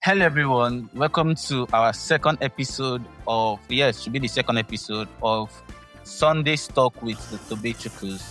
Hello everyone, welcome to our second episode of, should be the second episode of Sunday's Talk with the Tobechukwus.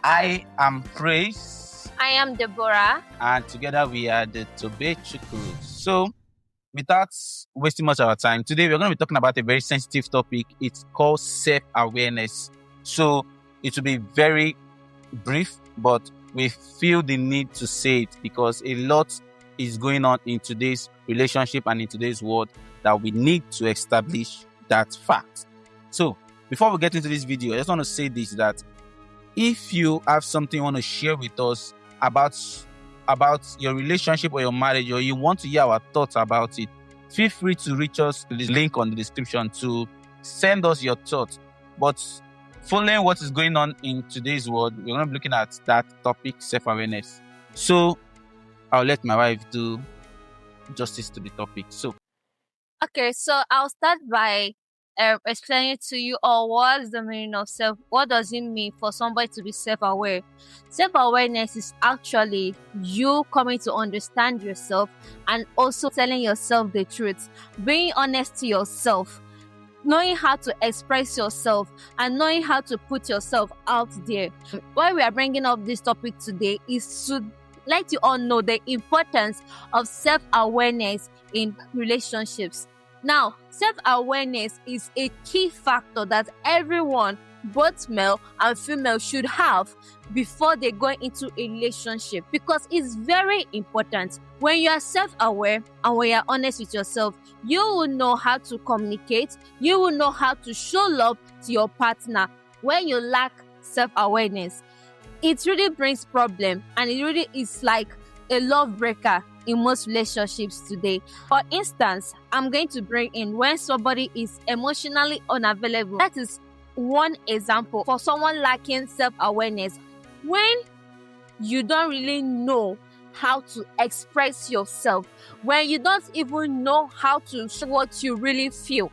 I am Praise. I am Deborah. And together we are the Tobechukwus. So, without wasting much of our time, today we're going to be talking about a very sensitive topic. It's called self-awareness. So, it will be very brief, but we feel the need to say it because a lot is going on in today's relationship and in today's world that we need to establish that fact. So before we get into this video, I just want to say this, that if you have something you want to share with us about your relationship or your marriage, or you want to hear our thoughts about it, feel free to reach us to this link on the description to send us your thoughts. But following what is going on in today's world, we're going to be looking at that topic, self-awareness. So I'll let my wife do justice to the topic. So I'll start by explaining to you all what is the meaning of self. What does it mean for somebody to be self-aware? Self-awareness is actually you coming to understand yourself and also telling yourself the truth, being honest to yourself, knowing how to express yourself and knowing how to put yourself out there. Why we are bringing up this topic today is to let you all know the importance of self-awareness in relationships. Now, self-awareness is a key factor that everyone, both male and female, should have before they go into a relationship, because it's very important. When you are self-aware and when you are honest with yourself, you will know how to communicate, you will know how to show love to your partner. When you lack self-awareness, it really brings problem, and it really is like a love breaker in most relationships today. For instance, I'm going to bring in when somebody is emotionally unavailable. That is one example for someone lacking self-awareness. When you don't really know how to express yourself, when you don't even know how to show what you really feel,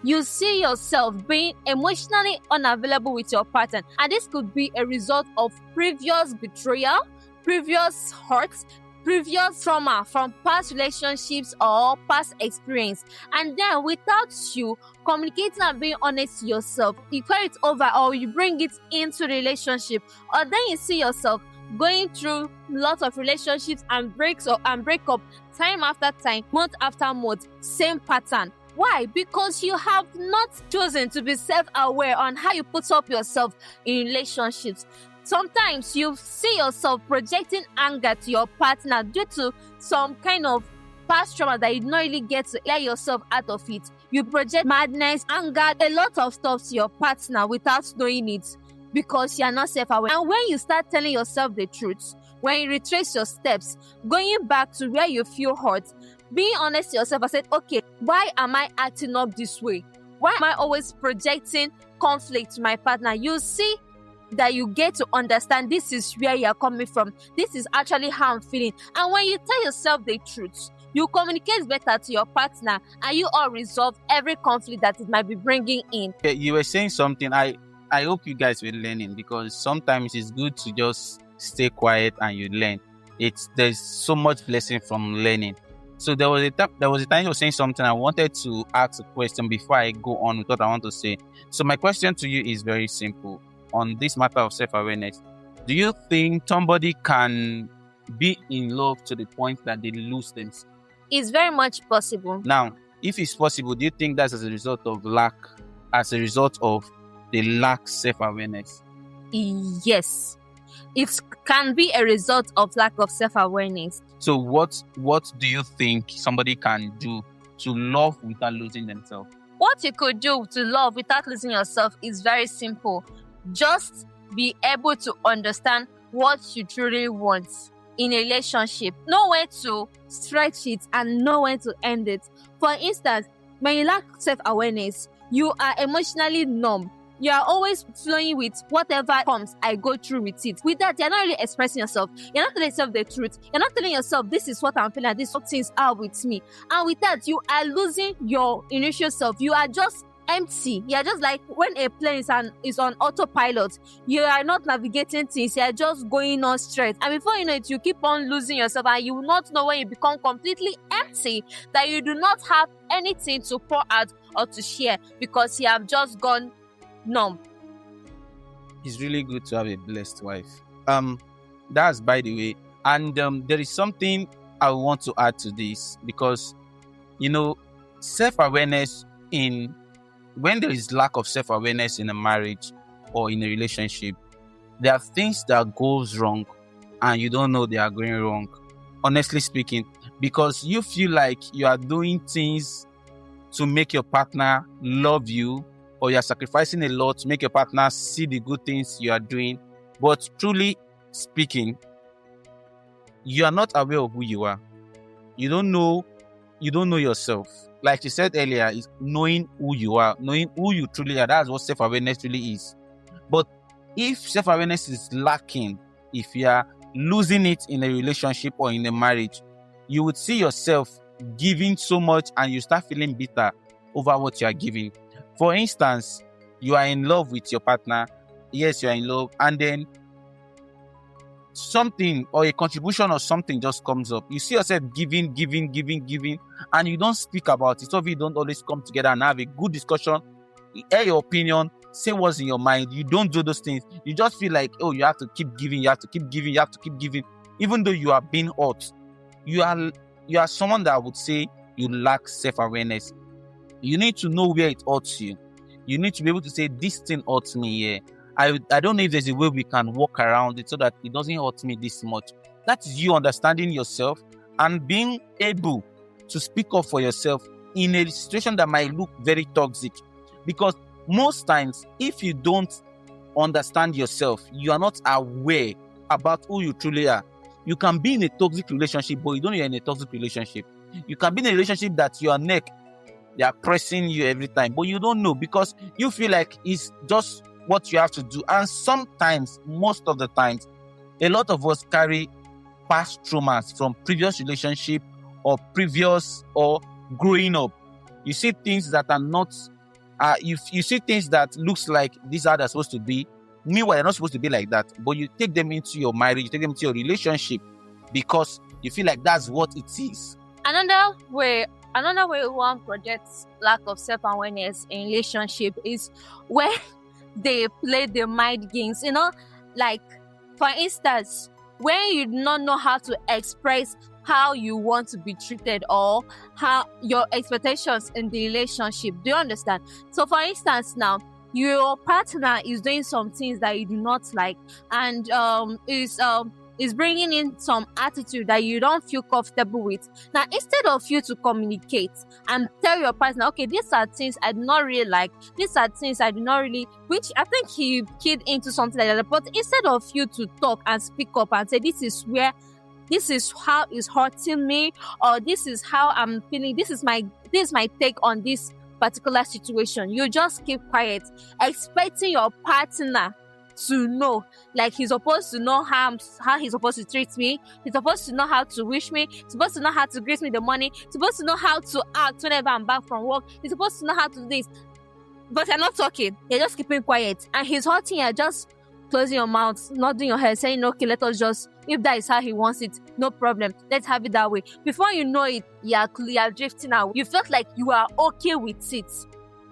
you see yourself being emotionally unavailable with your partner. And this could be a result of previous betrayal, previous hurts, previous trauma from past relationships or past experience. And then without you communicating and being honest to yourself, you carry it over or you bring it into the relationship. Or then you see yourself going through lots of relationships and break up time after time, month after month, same pattern. Why? Because you have not chosen to be self-aware on how you put up yourself in relationships. Sometimes you see yourself projecting anger to your partner due to some kind of past trauma that you don't really get to let yourself out of it. You project madness, anger, a lot of stuff to your partner without knowing it because you are not self-aware. And when you start telling yourself the truth, when you retrace your steps, going back to where you feel hurt, being honest to yourself and said, okay, why am I acting up this way? Why am I always projecting conflict to my partner? You see that you get to understand this is where you are coming from. This is actually how I'm feeling. And when you tell yourself the truth, you communicate better to your partner and you all resolve every conflict that it might be bringing in. You were saying something. I hope you guys were learning, because sometimes it's good to just stay quiet and you learn. There's so much blessing from learning. So there was a time you were saying something. I wanted to ask a question before I go on with what I want to say. So my question to you is very simple. On this matter of self-awareness, do you think somebody can be in love to the point that they lose themselves? It's very much possible. Now, if it's possible, do you think that's as a result of the lack self-awareness? Yes. It can be a result of lack of self-awareness. So what do you think somebody can do to love without losing themselves? What you could do to love without losing yourself is very simple. Just be able to understand what you truly want in a relationship. Know where to stretch it and know when to end it. For instance, when you lack self-awareness, you are emotionally numb. You are always flowing with whatever comes, I go through with it. With that, you're not really expressing yourself. You're not telling yourself the truth. You're not telling yourself, this is what I'm feeling, this is what things are with me. And with that, you are losing your initial self. You are just empty. You're just like when a plane is on autopilot, you are not navigating things, you're just going on straight, and before you know it, you keep on losing yourself, and you will not know when you become completely empty, that you do not have anything to pour out or to share because you have just gone numb. It's really good to have a blessed wife. That's by the way. And there is something I want to add to this, because self-awareness when there is lack of self-awareness in a marriage or in a relationship, there are things that goes wrong and you don't know they are going wrong, honestly speaking, because you feel like you are doing things to make your partner love you, or you are sacrificing a lot to make your partner see the good things you are doing. But truly speaking, you are not aware of who you are. You don't know yourself. Like you said earlier, is knowing who you are, knowing who you truly are. That's what self-awareness really is. But if self-awareness is lacking, if you are losing it in a relationship or in a marriage, you would see yourself giving so much and you start feeling bitter over what you are giving. For instance, you are in love with your partner. Yes, you are in love, and then something or a contribution or something just comes up. You see yourself giving, and you don't speak about it. Some of you don't always come together and have a good discussion, air your opinion, say what's in your mind. You don't do those things. You just feel like, oh, you have to keep giving, even though you are being hurt. You are someone that would say you lack self-awareness. You need to know where it hurts you. You need to be able to say, this thing hurts me here. I don't know if there's a way we can walk around it so that it doesn't hurt me this much. That is you understanding yourself and being able to speak up for yourself in a situation that might look very toxic. Because most times, if you don't understand yourself, you are not aware about who you truly are. You can be in a toxic relationship, but you don't know you're in a toxic relationship. You can be in a relationship that your neck, they are pressing you every time, but you don't know because you feel like it's just what you have to do. And sometimes, most of the times, a lot of us carry past traumas from previous relationship or growing up. You see things that are not, you see things that looks like these are they're supposed to be. Meanwhile, they're not supposed to be like that. But you take them into your marriage, you take them into your relationship because you feel like that's what it is. Another way one projects lack of self-awareness in relationship is where they play the mind games. Like for instance, when you do not know how to express how you want to be treated or how your expectations in the relationship. Do you understand? So for instance, now your partner is doing some things that you do not like and is bringing in some attitude that you don't feel comfortable with. Now, instead of you to communicate and tell your partner, okay, these are things I do not really like, these are things I do not really, which I think he keyed into something like that. But instead of you to talk and speak up and say, this is how it's hurting me, or this is how I'm feeling, this is my take on this particular situation, you just keep quiet, expecting your partner to know, like he's supposed to know how he's supposed to treat me, he's supposed to know how to wish me, he's supposed to know how to greet me the money, he's supposed to know how to act whenever I'm back from work, he's supposed to know how to do this. But you're not talking, you're just keeping quiet, and he's hurting you, just closing your mouth, nodding your head, saying, okay, let us just, if that is how he wants it, no problem, let's have it that way. Before you know it, you're drifting out. You felt like you are okay with it.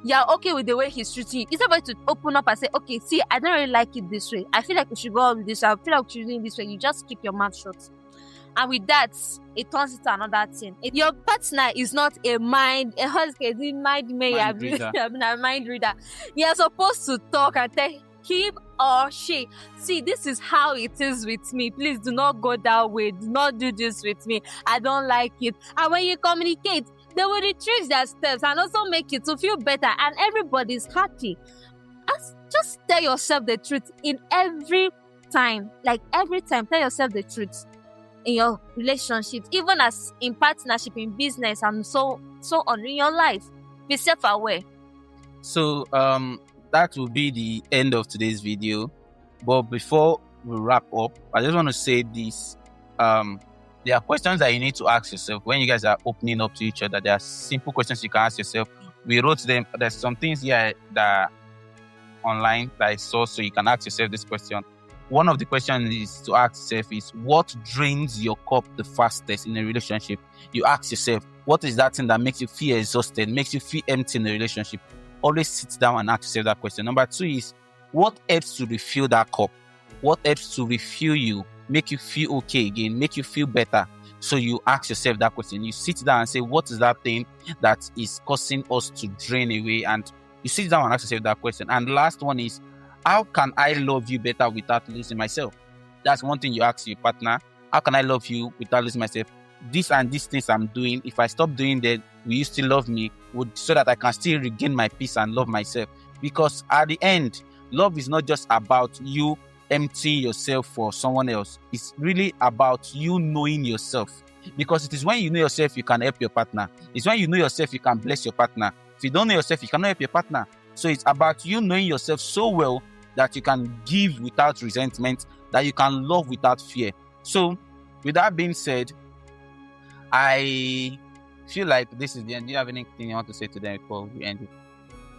You're okay with the way he's treating you. Instead of you to open up and say, okay, see, I don't really like it this way. I feel like we should go on with this. I feel like we should do it this way. You just keep your mouth shut. And with that, it turns into another thing. If your partner is not a mind reader. You're supposed to talk and tell him or she, see, this is how it is with me. Please do not go that way. Do not do this with me. I don't like it. And when you communicate, they will retrace their steps and also make you to feel better, and everybody's happy. Just tell yourself the truth in every time. Like every time, tell yourself the truth in your relationship, even as in partnership, in business, and so on in your life. Be self-aware. So that will be the end of today's video. But before we wrap up, I just want to say this. There are questions that you need to ask yourself when you guys are opening up to each other. There are simple questions you can ask yourself. we wrote them. There's some things here that online that I saw, so you can ask yourself this question. One of the questions is to ask yourself is, what drains your cup the fastest in a relationship? You ask yourself, what is that thing that makes you feel exhausted, makes you feel empty in a relationship? Always sit down and ask yourself that question. Number 2 is, what helps to refill that cup? What helps to refill you, make you feel okay again, make you feel better? So you ask yourself that question. You sit down and say, what is that thing that is causing us to drain away? And you sit down and ask yourself that question. And the last one is, how can I love you better without losing myself? That's one thing you ask your partner. How can I love you without losing myself? This and these things I'm doing, if I stop doing that, will you still love me? So that I can still regain my peace and love myself. Because at the end, love is not just about you emptying yourself for someone else. It's really about you knowing yourself. Because it is when you know yourself, you can help your partner. It's when you know yourself, you can bless your partner. If you don't know yourself, you cannot help your partner. So it's about you knowing yourself so well that you can give without resentment, that you can love without fear. So with that being said, I feel like this is the end. Do you have anything you want to say to them before we end it?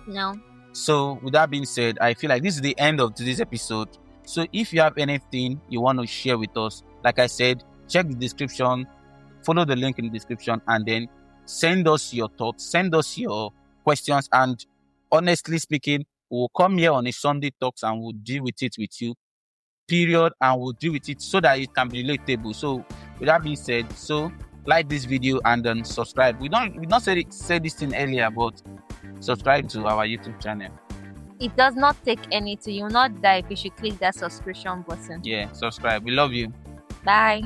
No. So with that being said, I feel like this is the end of today's episode. So if you have anything you want to share with us, like I said, check the description, follow the link in the description, and then send us your thoughts, send us your questions. And honestly speaking, we'll come here on a Sunday Talks and we'll deal with it with you, period. And we'll deal with it so that it can be relatable. So with that being said, so like this video and then subscribe. We not say this thing earlier, but subscribe to our YouTube channel. It does not take anything. You will not die if you should click that subscription button. Yeah, subscribe. We love you. Bye.